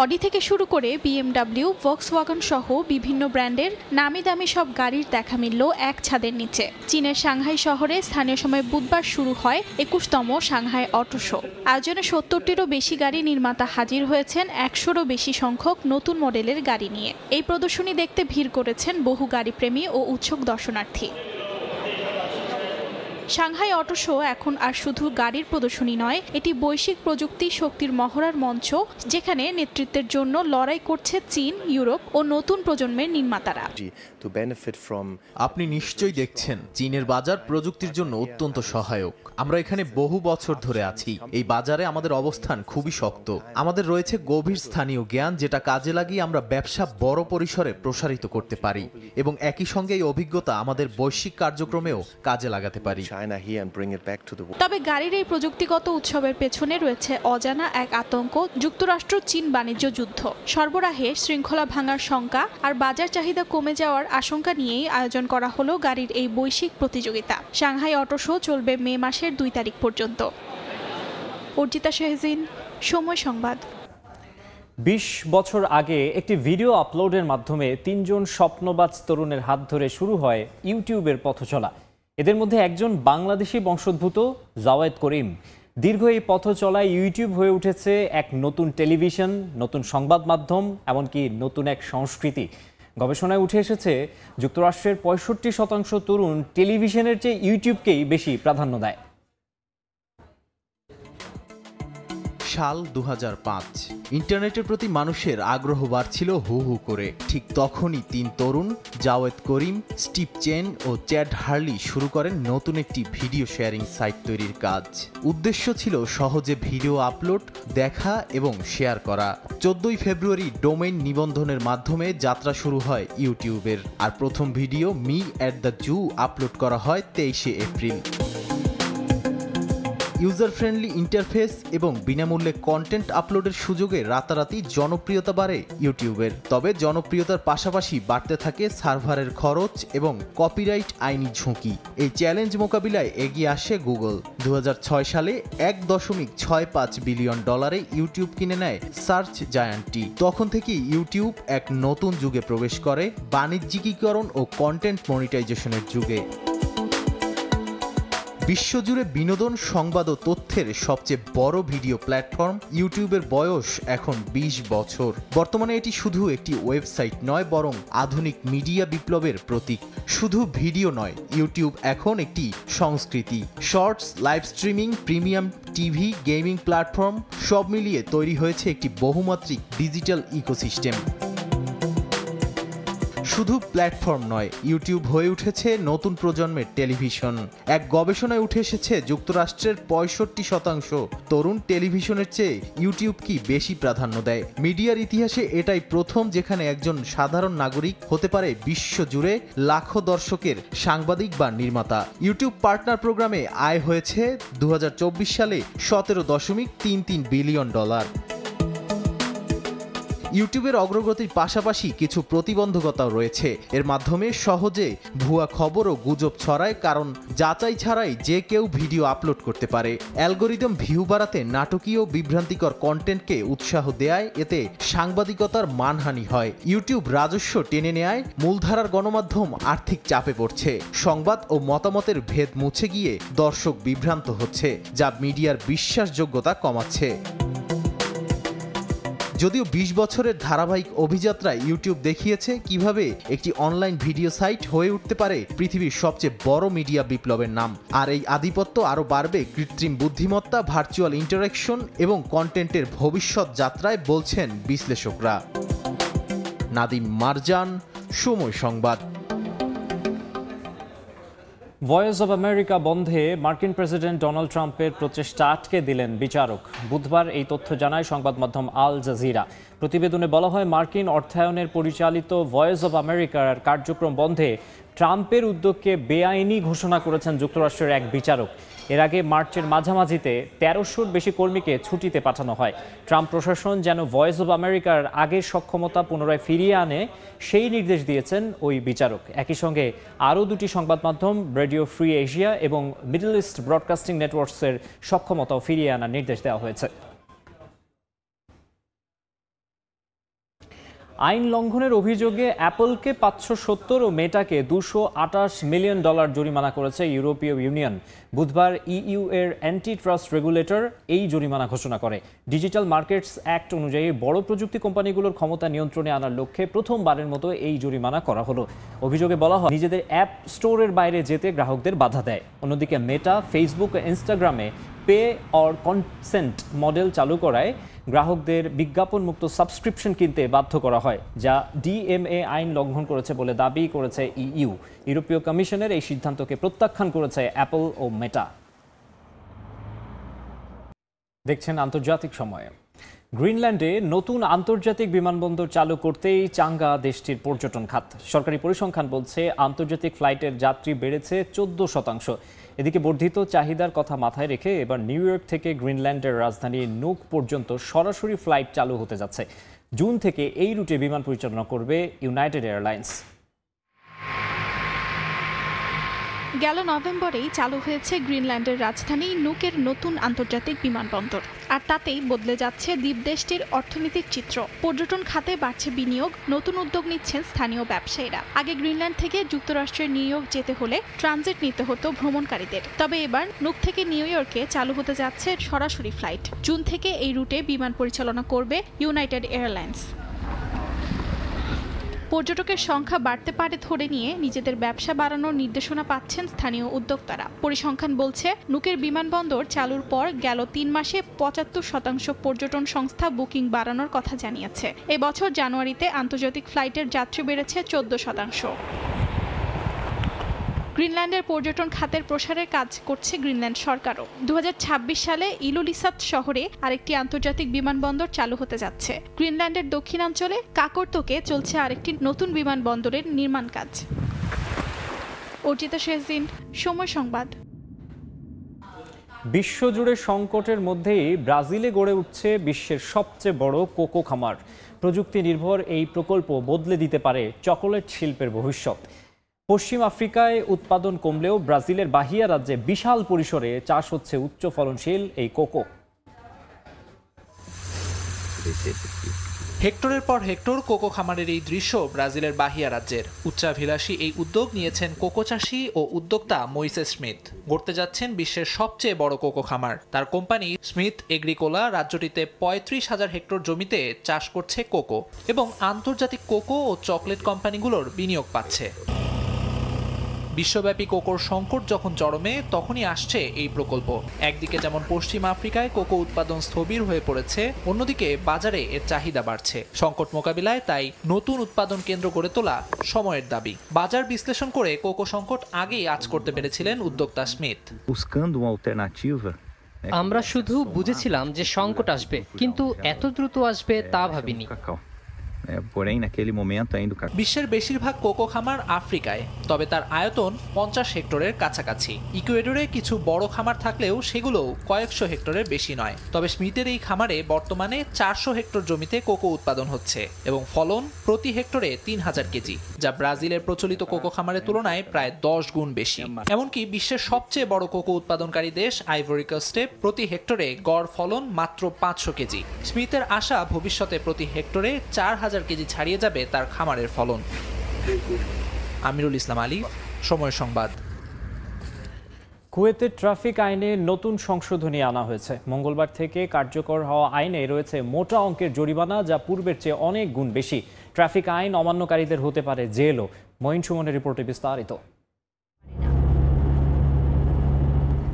অডি থেকে শুরু করে বিএমডব্লিউ, ভক্সওয়াগন সহ বিভিন্ন ব্র্যান্ডের নামি দামি সব গাড়ির দেখা মিলল এক ছাদের নিচে। চীনের সাংহাই শহরে স্থানীয় সময় বুধবার শুরু হয় 21তম সাংহাই অটো শো। আয়োজনে 70টিরও বেশি গাড়ি নির্মাতা হাজির হয়েছেন 100রও বেশি সংখ্যক নতুন মডেলের গাড়ি নিয়ে। এই প্রদর্শনী দেখতে ভিড় করেছেন বহু গাড়িপ্রেমী ও উৎসুক দর্শনার্থী। সাংহাই অটো শো এখন আর শুধু গাড়ির প্রদর্শনী নয়, এটি বৈশ্বিক প্রযুক্তি শক্তির মহড়ার মঞ্চ, যেখানে নেতৃত্বের জন্য লড়াই করছে চীন, ইউরোপ ও নতুন প্রজন্মের নির্মাতারা। আপনি নিশ্চয়ই দেখছেন, চীনের বাজার প্রযুক্তির জন্য অত্যন্ত সহায়ক। আমরা এখানে বহু বছর ধরে আছি। এই বাজারে আমাদের অবস্থান খুবই শক্ত। আমাদের রয়েছে গভীর স্থানীয় জ্ঞান, যেটা কাজে লাগিয়ে আমরা ব্যবসা বড় পরিসরে প্রসারিত করতে পারি এবং একই সঙ্গে এই অভিজ্ঞতা আমাদের বৈশ্বিক কার্যক্রমেও কাজে লাগাতে পারি। তবে গাড়ির এই প্রযুক্তিগত উৎসবের পেছনে রয়েছে অজানা এক আতঙ্ক, যুক্তরাষ্ট্র চীন বাণিজ্য যুদ্ধ। সরবরাহে শৃঙ্খলা ভাঙার শঙ্কা আর বাজার চাহিদা কমে যাওয়ার আশঙ্কা নিয়েই আয়োজন করা হলো গাড়ির এই বৈশ্বিক প্রতিযোগিতা। সাংহাই অটো শো চলবে মে মাসের 2 তারিখ পর্যন্ত। অর্জিতা শেহজিন, সময় সংবাদ। 20 বছর আগে একটি ভিডিও আপলোডের মাধ্যমে 3 জন স্বপ্নবাজ তরুণের হাত ধরে শুরু হয় ইউটিউবের পথচলা। এদের মধ্যে একজন বাংলাদেশি বংশোদ্ভূত জাওয়েদ করিম। দীর্ঘ এই পথচলায় ইউটিউব হয়ে উঠেছে এক নতুন টেলিভিশন, নতুন সংবাদ মাধ্যম, এমনকি নতুন এক সংস্কৃতি। গবেষণায় উঠে এসেছে যুক্তরাষ্ট্রের 65% তরুণ টেলিভিশনের চেয়ে ইউটিউবকেই বেশি প্রাধান্য দেয়। সাল 2005। ইন্টারনেটের প্রতি মানুষের আগ্রহ বাড়ছিল হু হু করে। ঠিক তখনই 3 তরুণ জাওয়েদ করিম, স্টিভ চেন ও চ্যাড হার্লি শুরু করেন নতুন একটি ভিডিও শেয়ারিং সাইট তৈরির কাজ। উদ্দেশ্য ছিল সহজে ভিডিও আপলোড, দেখা এবং শেয়ার করা। 14 ফেব্রুয়ারি ডোমেইন নিবন্ধনের মাধ্যমে যাত্রা শুরু হয় ইউটিউবের, আর প্রথম video me at the zoo upload করা হয় 23 এপ্রিল। ইউজার ফ্রেন্ডলি ইন্টারফেস এবং বিনামূল্যে কন্টেন্ট আপলোডের সুযোগে রাতারাতি জনপ্রিয়তা বাড়ে ইউটিউবের। তবে জনপ্রিয়তার পাশাপাশি বাড়তে থাকে সার্ভারের খরচ এবং কপিরাইট আইনি ঝুঁকি। এই চ্যালেঞ্জ মোকাবিলায় এগিয়ে আসে গুগল। 2006 সালে $1.65 বিলিয়ন ইউটিউব কিনে নেয় সার্চ জায়ান্টটি। তখন থেকে ইউটিউব এক নতুন যুগে প্রবেশ করে, বাণিজ্যিকীকরণ ও কন্টেন্ট মনিটাইজেশনের যুগে। বিশ্বজুড়ে বিনোদন, সংবাদ ও তথ্যের সবচেয়ে বড় ভিডিও প্ল্যাটফর্ম ইউটিউবের বয়স এখন 20 বছর। বর্তমানে এটি শুধু একটি ওয়েবসাইট নয়, বরং আধুনিক মিডিয়া বিপ্লবের প্রতীক। শুধু ভিডিও নয়, ইউটিউব এখন একটি সংস্কৃতি। Shorts, live streaming, premium TV, gaming platform সব মিলিয়ে তৈরি হয়েছে একটি বহুমাত্রিক ডিজিটাল ইকোসিস্টেম। শুধু প্ল্যাটফর্ম নয়, ইউটিউব হয়ে উঠেছে নতুন প্রজন্মের টেলিভিশন। এক গবেষণায় উঠে এসেছে যুক্তরাষ্ট্রের 65% তরুণ টেলিভিশনের চেয়ে ইউটিউবকে বেশি প্রাধান্য দেয়। মিডিয়ার ইতিহাসে এটাই প্রথম যেখানে একজন সাধারণ নাগরিক হতে পারে বিশ্বজুড়ে লাখো দর্শকের সাংবাদিক বা নির্মাতা। ইউটিউব পার্টনার প্রোগ্রামে আয় হয়েছে 2024 সালে $17.33 বিলিয়ন। ইউটিউবের অগ্রগতির পাশাপাশি কিছু প্রতিবন্ধকতাও রয়েছে। এর মাধ্যমে সহজে ভুয়া খবর ও গুজব ছড়ায়, কারণ যাচাই ছাড়াই যে কেউ ভিডিও আপলোড করতে পারে। অ্যালগোরিদম ভিউ বাড়াতে নাটকীয় বিভ্রান্তিকর কন্টেন্টকে উৎসাহ দেয়, এতে সাংবাদিকতার মানহানি হয়। ইউটিউব রাজস্ব টেনে নেয়, মূলধারার গণমাধ্যম আর্থিক চাপে পড়ছে। সংবাদ ও মতামতের ভেদ মুছে গিয়ে দর্শক বিভ্রান্ত হচ্ছে, যা মিডিয়ার বিশ্বাসযোগ্যতা কমাচ্ছে। যদিও 20 বছরের ধারাবাহিক অভিযাত্রায় ইউটিউব দেখিয়েছে কিভাবে একটি অনলাইন ভিডিও সাইট হয়ে উঠতে পারে পৃথিবীর সবচেয়ে বড় মিডিয়া বিপ্লবের নাম। আর এই আধিপত্য আরও বাড়বে কৃত্রিম বুদ্ধিমত্তা, ভার্চুয়াল ইন্টারেকশন এবং কন্টেন্টের ভবিষ্যৎ যাত্রায়, বলছেন বিশ্লেষকরা। নাদিম মারজান, সময় সংবাদ। ভয়েস অব আমেরিকা বন্ধে মার্কিন প্রেসিডেন্ট ডোনাল্ড ট্রাম্পের প্রচেষ্টা আটকে দিলেন বিচারক। বুধবার এই তথ্য জানায় সংবাদ মাধ্যম আল জাজিরা। প্রতিবেদনে বলা হয়, মার্কিন অর্থায়নের পরিচালিত ভয়েস অব আমেরিকার কার্যক্রম বন্ধে ট্রাম্পের উদ্যোগকে বেআইনি ঘোষণা করেছেন যুক্তরাষ্ট্রের এক বিচারক। এর আগে মার্চের মাঝামাঝিতে 1300-র বেশি কর্মীকে ছুটিতে পাঠানো হয়। ট্রাম্প প্রশাসন যেন ভয়েস অব আমেরিকার আগের সক্ষমতা পুনরায় ফিরিয়ে আনে সেই নির্দেশ দিয়েছেন ওই বিচারক। একই সঙ্গে আরও 2টি সংবাদ মাধ্যম, রেডিও ফ্রি এশিয়া এবং মিডল ইস্ট ব্রডকাস্টিং নেটওয়ার্কসের সক্ষমতাও ফিরিয়ে আনার নির্দেশ দেওয়া হয়েছে। আইন লঙ্ঘনের অভিযোগে অ্যাপলকে 570 ও মেটাকে $228 মিলিয়ন জরিমানা করেছে ইউরোপীয় ইউনিয়ন। বুধবার ইইউ এর অ্যান্টি ট্রাস্ট রেগুলেটর এই জরিমানা ঘোষণা করে। ডিজিটাল মার্কেটস অ্যাক্ট অনুযায়ী বড় প্রযুক্তি কোম্পানিগুলোর ক্ষমতা নিয়ন্ত্রণে আনার লক্ষ্যে প্রথমবারের মতো এই জরিমানা করা হলো। অভিযোগে বলা হয়, নিজেদের অ্যাপ স্টোরের বাইরে যেতে গ্রাহকদের বাধা দেয়। অন্যদিকে মেটা, ফেসবুক ও ইনস্টাগ্রামে পে অর কনসেন্ট মডেল চালু করায় গ্রাহকদের বিজ্ঞাপনমুক্ত সাবস্ক্রিপশন কিনতে বাধ্য করা হয়, যা ডিএমএ আইন লঙ্ঘন করেছে বলে দাবি করেছে ইইউ। ইউরোপীয় কমিশনের এই সিদ্ধান্তকে প্রত্যাখ্যান করেছে অ্যাপল ও মেটা। দেখছেন আন্তর্জাতিক সময়ে। গ্রিনল্যান্ডে নতুন আন্তর্জাতিক বিমানবন্দর চালু করতেই চাঙ্গা দেশটির পর্যটন খাত। সরকারি পরিসংখ্যান বলছে, আন্তর্জাতিক ফ্লাইটের যাত্রী বেড়েছে 14%। এদিকে বর্ধিত চাহিদার কথা মাথায় রেখে এবার নিউ ইয়র্ক থেকে গ্রিনল্যান্ডের রাজধানী নুক পর্যন্ত সরাসরি ফ্লাইট চালু হতে যাচ্ছে। জুন থেকে এই রুটে বিমান পরিচালনা করবে ইউনাইটেড এয়ারলাইন্স। গেল নভেম্বরেই চালু হয়েছে গ্রিনল্যান্ডের রাজধানী নুকের নতুন আন্তর্জাতিক বিমানবন্দর, আর তাতেই বদলে যাচ্ছে দ্বীপদেশটির অর্থনৈতিক চিত্র। পর্যটন খাতে বাড়ছে বিনিয়োগ, নতুন উদ্যোগ নিচ্ছেন স্থানীয় ব্যবসায়ীরা। আগে গ্রিনল্যান্ড থেকে যুক্তরাষ্ট্রের নিউ ইয়র্ক যেতে হলে ট্রানজিট নিতে হতো ভ্রমণকারীদের, তবে এবার নুক থেকে নিউ ইয়র্কে চালু হতে যাচ্ছে সরাসরি ফ্লাইট। জুন থেকে এই রুটে বিমান পরিচালনা করবে ইউনাইটেড এয়ারলাইন্স। পর্যটকের সংখ্যা বাড়তে পারে ধরে নিয়ে নিজেদের ব্যবসা বাড়ানোর নির্দেশনা পাচ্ছেন স্থানীয় উদ্যোক্তারা। পরিসংখ্যান বলছে, নুকের বিমানবন্দর চালুর পর গেল 3 মাসে 75% পর্যটন সংস্থা বুকিং বাড়ানোর কথা জানিয়েছে। এবছর জানুয়ারিতে আন্তর্জাতিক ফ্লাইটের যাত্রী বেড়েছে 14%। গ্রিনল্যান্ডের পর্যটন খাতের প্রসারের কাজ করছে গ্রিনল্যান্ড সরকারও। 2026 সালে ইলুলিসাত শহরে আরেকটি আন্তর্জাতিক বিমানবন্দর চালু হতে যাচ্ছে। গ্রিনল্যান্ডের দক্ষিণাঞ্চলে কাকরতোকে চলছে আরেকটি নতুন বিমানবন্দরের নির্মাণ কাজ। অর্জিতা শেহজিন, সময় সংবাদ। বিশ্বজুড়ে সংকটের মধ্যেই ব্রাজিলে গড়ে উঠছে বিশ্বের সবচেয়ে বড় কোকো খামার। প্রযুক্তি নির্ভর এই প্রকল্প বদলে দিতে পারে চকোলেট শিল্পের ভবিষ্যৎ। পশ্চিম আফ্রিকায় উৎপাদন কমলেও ব্রাজিলের বাহিয়া রাজ্যে বিশাল পরিসরে চাষ হচ্ছে উচ্চ ফলনশীল এই কোকো। হেক্টরের পর হেক্টর কোকো খামারের এই দৃশ্য ব্রাজিলের বাহিয়া রাজ্যের। উচ্চাভিলাষী এই উদ্যোগ নিয়েছেন কোকো চাষী ও উদ্যোক্তা মইসেস স্মিথ। গড়তে যাচ্ছেন বিশ্বের সবচেয়ে বড় কোকো খামার। তার কোম্পানি স্মিথ এগ্রিকোলা রাজ্যটিতে 35,000 হেক্টর জমিতে চাষ করছে কোকো এবং আন্তর্জাতিক কোকো ও চকলেট কোম্পানিগুলোর বিনিয়োগ পাচ্ছে। বিশ্বব্যাপী কোকোর সংকট যখন চরমে, তখনই আসছে এই প্রকল্প। একদিকে যেমন পশ্চিম আফ্রিকায় কোকো উৎপাদন স্থবির হয়ে পড়েছে, অন্যদিকে বাজারে এর চাহিদা বাড়ছে। সংকট মোকাবিলায় তাই নতুন উৎপাদন কেন্দ্র গড়ে তোলা সময়ের দাবি। বাজার বিশ্লেষণ করে কোকো সংকট আগেই আঁচ করতে পেরেছিলেন উদ্যোক্তা স্মিথ। আমরা শুধু বুঝেছিলাম যে সংকট আসবে, কিন্তু এত দ্রুত আসবে তা ভাবিনি। বিশ্বের বেশিরভাগ কোকো খামার আফ্রিকায়, তবে তার আয়তন 50 হেক্টরের কাছাকাছি। ইকুয়েডরে কিছু বড় খামার থাকলেও সেগুলোও কয়েকশো হেক্টরের বেশি নয়। তবে স্মিথের এই খামারে বর্তমানে 400 হেক্টর জমিতে কোকো উৎপাদন হচ্ছে এবং ফলন প্রতি হেক্টরে 3000 কেজি, যা ব্রাজিলের প্রচলিত কোকো খামারের তুলনায় প্রায় 10 গুণ বেশি। এমনকি বিশ্বের সবচেয়ে বড় কোকো উৎপাদনকারী দেশ আইভরি কোস্টে প্রতি হেক্টরে গড় ফলন মাত্র 500 কেজি। স্মিথের আশা, ভবিষ্যতে প্রতি হেক্টরে 4000 কেজি ছাড়িয়ে যাবে তার খামারের ফলন। আমিরুল ইসলাম আলী, সময় সংবাদ। কুয়েতের ট্রাফিক আইনে নতুন সংশোধনী আনা হয়েছে। মঙ্গলবার থেকে কার্যকর হওয়া আইনে রয়েছে মোটা অঙ্কের জরিমানা, যা পূর্বের চেয়ে অনেক গুণ বেশি। ট্রাফিক আইন অমান্যকারীদের হতে পারে জেলও। মঈন সুমনের রিপোর্টে বিস্তারিত।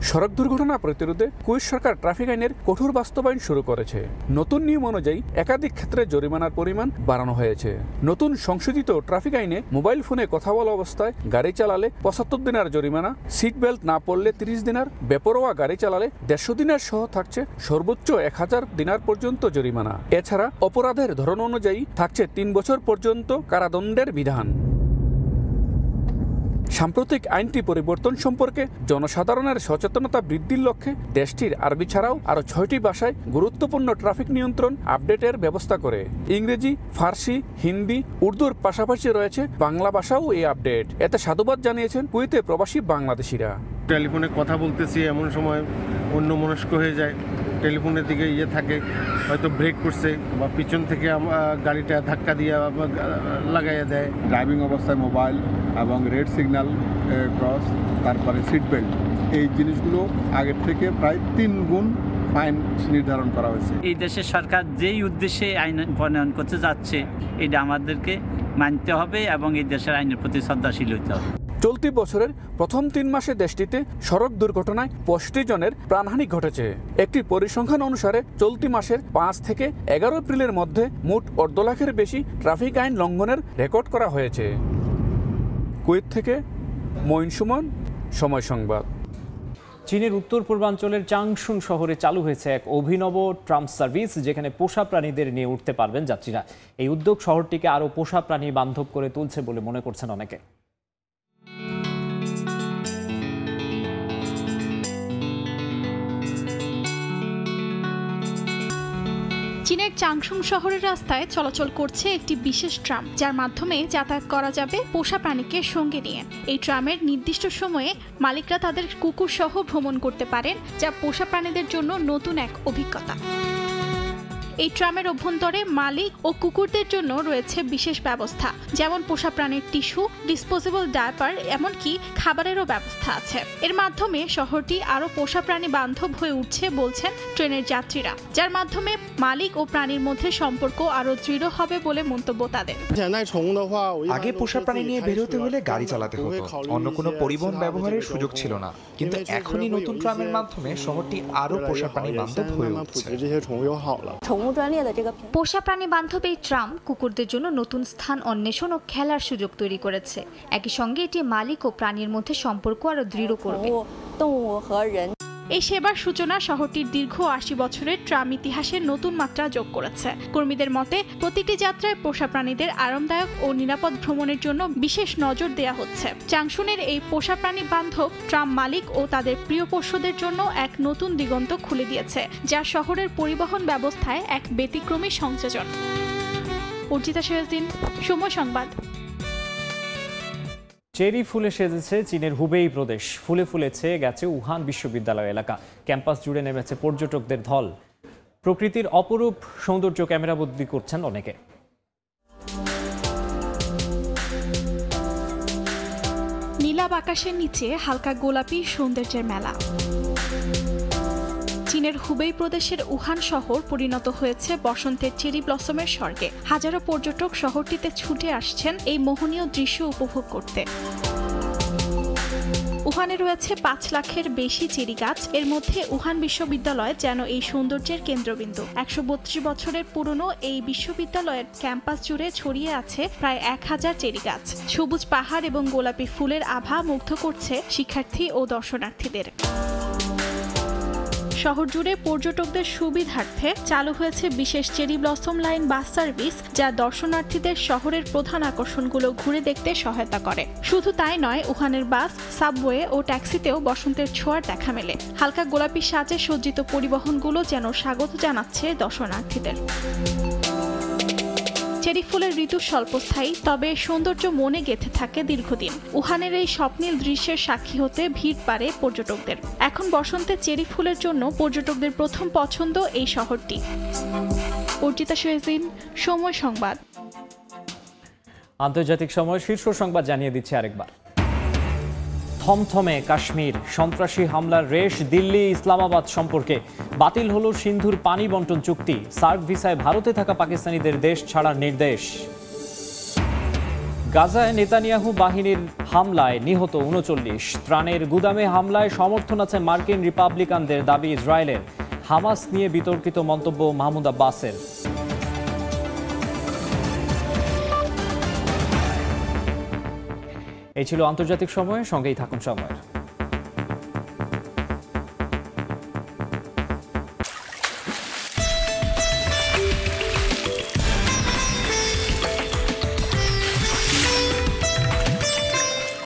সড়ক দুর্ঘটনা প্রতিরোধে কুয়েত সরকার ট্রাফিক আইনের কঠোর বাস্তবায়ন শুরু করেছে। নতুন নিয়ম অনুযায়ী একাধিক ক্ষেত্রে জরিমানার পরিমাণ বাড়ানো হয়েছে। নতুন সংশোধিত ট্রাফিক আইনে মোবাইল ফোনে কথা বলা অবস্থায় গাড়ি চালালে 75 দিনার জরিমানা, সিট বেল্ট না পরলে 30 দিনার, বেপরোয়া গাড়ি চালালে 150 দিনার সহ থাকছে সর্বোচ্চ 1000 দিনার পর্যন্ত জরিমানা। এছাড়া অপরাধের ধরন অনুযায়ী থাকছে 3 বছর পর্যন্ত কারাদণ্ডের বিধান। সাম্প্রতিক আইনটি পরিবর্তন সম্পর্কে জনসাধারণের সচেতনতা বৃদ্ধির লক্ষ্যে দেশটির আরবি ছাড়াও আরও 6টি ভাষায় গুরুত্বপূর্ণ ট্রাফিক নিয়ন্ত্রণ আপডেটের ব্যবস্থা করে। ইংরেজি, ফার্সি, হিন্দি, উর্দুর পাশাপাশি রয়েছে বাংলা ভাষাও এই আপডেট। এতে সাধুবাদ জানিয়েছেন কুয়েতে প্রবাসী বাংলাদেশিরা। টেলিফোনে কথা বলতেছি, এমন সময় অন্য মনস্ক হয়ে যায়, টেলিফোনের দিকে থাকে, হয়তো ব্রেক করছে বা পিছন থেকে গাড়িটা ধাক্কা দিয়ে লাগাইয়া দেয়। ড্রাইভিং অবস্থায় মোবাইল এবং রেড সিগন্যাল ক্রস, তারপরে সিট বেল্ট, এই জিনিসগুলো আগের থেকে প্রায় 3 গুণ ফাইন নির্ধারণ করা হয়েছে। এই দেশের সরকার যেই উদ্দেশ্যে আইন প্রণয়ন করতে যাচ্ছে, এটা আমাদেরকে মানতে হবে এবং এই দেশের আইনের প্রতি শ্রদ্ধাশীল হতে হবে। চলতি বছরের প্রথম 3 মাসে দেশটিতে সড়ক দুর্ঘটনায় 65 জনের প্রাণহানি ঘটেছে। একটি পরিসংখ্যান অনুসারে চলতি মাসের 5 থেকে 11 এপ্রিলের মধ্যে মোট 1.5 লাখের বেশি ট্রাফিক আইন লঙ্ঘনের রেকর্ড করা হয়েছে। কুয়েত থেকে মঈন সুমন, সময় সংবাদ। চীনের উত্তর পূর্বাঞ্চলের চাংশুন শহরে চালু হয়েছে এক অভিনব ট্রাম সার্ভিস, যেখানে পোষা প্রাণীদের নিয়ে উঠতে পারবেন যাত্রীরা। এই উদ্যোগ শহরটিকে আরও পোষা প্রাণী বান্ধব করে তুলছে বলে মনে করছেন অনেকে। চীনের চাংশুং শহরের রাস্তায় চলাচল করছে একটি বিশেষ ট্রাম, যার মাধ্যমে যাতায়াত করা যাবে পোষা প্রাণীকে সঙ্গে নিয়ে। এই ট্রামের নির্দিষ্ট সময়ে মালিকরা তাদের কুকুর সহ ভ্রমণ করতে পারেন, যা পোষা প্রাণীদের জন্য নতুন এক অভিজ্ঞতা। এই ট্রামের অভ্যন্তরে মালিক ও কুকুরদের জন্য রয়েছে বিশেষ ব্যবস্থা, যেমন পোষা প্রাণীর টিস্যু, ডিসপোজেবল ডায়াপার, এমনকি খাবারেরও ব্যবস্থা আছে। এর মাধ্যমে শহরটি আরও পোষা প্রাণী বান্ধব হয়ে উঠছে বলছেন ট্রেনের যাত্রীরা, যার মাধ্যমে মালিক ও প্রাণীর মধ্যে সম্পর্ক আরও দৃঢ় হবে বলে মন্তব্য তাদের। আগে পোষা প্রাণী নিয়ে বের হতে হলে গাড়ি চালাতে হতো, অন্য কোনো পরিবহন ব্যবহারের সুযোগ ছিল না, কিন্তু এখনই নতুন ট্রামের মাধ্যমে শহরটি আরও পোষা প্রাণী বান্ধব হয়ে উঠছে। পোষা প্রাণী বান্ধব এই ট্রাম কুকুরদের জন্য নতুন স্থান অন্বেষণ ও খেলার সুযোগ তৈরি করেছে। একই সঙ্গে এটি মালিক ও প্রাণীর মধ্যে সম্পর্ক আরও দৃঢ় করবে। এই সেবার সূচনা শহরটির দীর্ঘ ৮০ বছরের ট্রাম ইতিহাসের নতুন মাত্রা যোগ করেছে। কর্মীদের মতে, প্রতিটি যাত্রায় পোষা প্রাণীদের আরামদায়ক ও নিরাপদ ভ্রমণের জন্য বিশেষ নজর দেওয়া হচ্ছে। চাংশুনের এই পোষা প্রাণী বান্ধব ট্রাম মালিক ও তাদের প্রিয় পোষ্যদের জন্য এক নতুন দিগন্ত খুলে দিয়েছে, যা শহরের পরিবহন ব্যবস্থায় এক ব্যতিক্রমী সংযোজন। অর্জিতা সিরাজউদ্দিন, সময় সংবাদ। চেরি ফুলে সেজেছে চীনের হুবেই প্রদেশ। ফুলে ফুলে ছেয়ে গেছে উহান বিশ্ববিদ্যালয় এলাকা। ক্যাম্পাস জুড়ে নেমেছে পর্যটকদের ঢল। প্রকৃতির অপরূপ সৌন্দর্য ক্যামেরাবন্দি করছেন অনেকে। নীলাভ আকাশের নিচে হালকা গোলাপি সৌন্দর্যের মেলা। চীনের হুবেই প্রদেশের উহান শহর পরিণত হয়েছে বসন্তের চেরি ব্লসমের স্বর্গে। হাজারো পর্যটক শহরটিতে ছুটে আসছেন এই মোহনীয় দৃশ্য উপভোগ করতে। উহানে রয়েছে ৫ লাখের বেশি চেরি গাছ। এর মধ্যে উহান বিশ্ববিদ্যালয় যেন এই সৌন্দর্যের কেন্দ্রবিন্দু। ১৩২ বছরের পুরনো এই বিশ্ববিদ্যালয়ের ক্যাম্পাস জুড়ে ছড়িয়ে আছে প্রায় ১,০০০ চেরি গাছ। সবুজ পাহাড় এবং গোলাপি ফুলের আভা মুগ্ধ করছে শিক্ষার্থী ও দর্শনার্থীদের। শহর জুড়ে পর্যটকদের সুবিধার্থে চালু হয়েছে বিশেষ cherry blossom line bus service, যা দর্শনার্থীদের শহরের প্রধান আকর্ষণগুলো ঘুরে দেখতে সহায়তা করে। শুধু তাই নয়, উহানের বাস, সাবওয়ে ও ট্যাক্সিতেও বসন্তের ছোঁয়ার দেখা মেলে। হালকা গোলাপি সাজে সজ্জিত পরিবহনগুলো যেন স্বাগত জানাচ্ছে দর্শনার্থীদের। চেরি ফুলের ঋতু স্বল্পস্থায়ী, তবে সৌন্দর্য মনে গেঁথে থাকে দীর্ঘদিন। উহানের এই স্বপ্নীল দৃশ্যের সাক্ষী হতে ভিড় বাড়ে পর্যটকদের। এখন বসন্তে চেরি ফুলের জন্য পর্যটকদের প্রথম পছন্দ এই শহরটি। অর্জিতা সিরাজউদ্দিন, সময় সংবাদ। আন্তর্জাতিক সময় শীর্ষ সংবাদ জানিয়ে দিচ্ছে আরেকবার। থমথমে কাশ্মীর। সন্ত্রাসী হামলার রেশ দিল্লি ইসলামাবাদ সম্পর্কে। বাতিল হলো সিন্ধুর পানি বন্টন চুক্তি। সার্ক ভিসায় ভারতে থাকা পাকিস্তানিদের দেশ ছাড়ার নির্দেশ। গাজায় নেতানিয়াহু বাহিনীর হামলায় নিহত ৩৯। ত্রাণের গুদামে হামলায় সমর্থন আছে মার্কিন রিপাবলিকানদের, দাবি ইসরায়েলের। হামাস নিয়ে বিতর্কিত মন্তব্য মাহমুদ আব্বাসের। এই ছিল আন্তর্জাতিক সময়। সঙ্গেই থাকুন সময়ের।